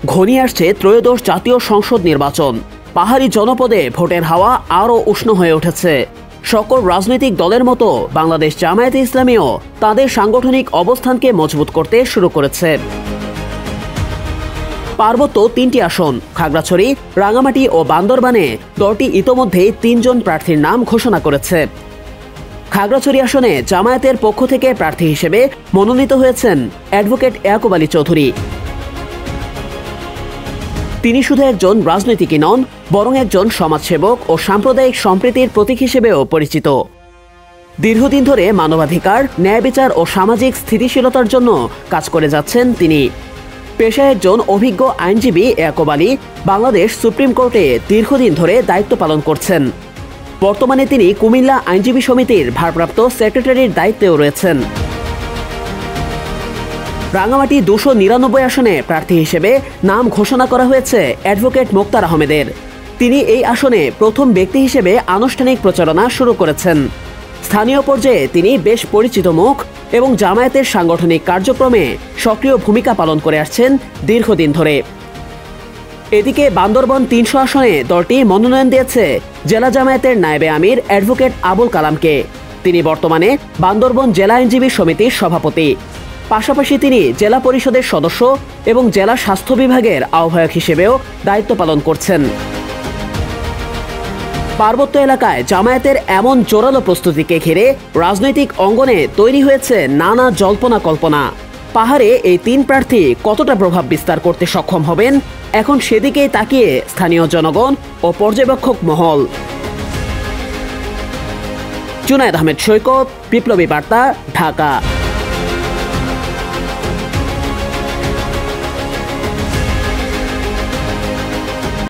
ঘনিয়ে আসছে ত্রয়োদশ জাতীয় সংসদ নির্বাচন। পাহাড়ি জনপদে ভোটের হাওয়া আরও উষ্ণ হয়ে উঠেছে। সকল রাজনৈতিক দলের মতো বাংলাদেশ জামায়াতে ইসলামীও তাদের সাংগঠনিক অবস্থানকে মজবুত করতে শুরু করেছে। পার্বত্য ৩টি আসন খাগড়াছড়ি, রাঙামাটি ও বান্দরবানে দলটি ইতোমধ্যেই ৩ জন প্রার্থীর নাম ঘোষণা করেছে। খাগড়াছড়ি আসনে জামায়াতের পক্ষ থেকে প্রার্থী হিসেবে মনোনীত হয়েছেন অ্যাডভোকেট ইয়াকুব আলী চৌধুরী। তিনি শুধু একজন রাজনীতিকই নন, বরং একজন সমাজসেবক ও সাম্প্রদায়িক সম্প্রীতির প্রতীক হিসেবেও পরিচিত। দীর্ঘদিন ধরে মানবাধিকার, ন্যায় বিচার ও সামাজিক স্থিতিশীলতার জন্য কাজ করে যাচ্ছেন তিনি। পেশায় একজন অভিজ্ঞ আইনজীবী ইয়াকুব আলী বাংলাদেশ সুপ্রিম কোর্টে দীর্ঘদিন ধরে দায়িত্ব পালন করছেন। বর্তমানে তিনি কুমিল্লা আইনজীবী সমিতির ভারপ্রাপ্ত সেক্রেটারির দায়িত্বেও রয়েছেন। রাঙামাটি ২৯৯ আসনে প্রার্থী হিসেবে নাম ঘোষণা করা হয়েছে অ্যাডভোকেট মোক্তার আহমেদের। তিনি এই আসনে প্রথম ব্যক্তি হিসেবে আনুষ্ঠানিক প্রচারণা শুরু করেছেন। স্থানীয় পর্যায়ে তিনি বেশ পরিচিত মুখ এবং জামায়াতের সাংগঠনিক কার্যক্রমে সক্রিয় ভূমিকা পালন করে আসছেন দীর্ঘদিন ধরে। এদিকে বান্দরবান ৩০০ আসনে দলটি মনোনয়ন দিয়েছে জেলা জামায়াতের নায়েবে আমির অ্যাডভোকেট আবুল কালামকে। তিনি বর্তমানে বান্দরবান জেলা আইনজীবী সমিতির সভাপতি। পাশাপাশি তিনি জেলা পরিষদের সদস্য এবং জেলা স্বাস্থ্য বিভাগের আহ্বায়ক হিসেবেও দায়িত্ব পালন করছেন। পার্বত্য এলাকায় জামায়াতের এমন জোরালো প্রস্তুতিকে ঘিরে রাজনৈতিক অঙ্গনে তৈরি হয়েছে নানা জল্পনা কল্পনা। পাহাড়ে এই ৩ প্রার্থী কতটা প্রভাব বিস্তার করতে সক্ষম হবেন, এখন সেদিকেই তাকিয়ে স্থানীয় জনগণ ও পর্যবেক্ষক মহল। জুনায়েদ আহমেদ সৈকত, বিপ্লবী বার্তা, ঢাকা।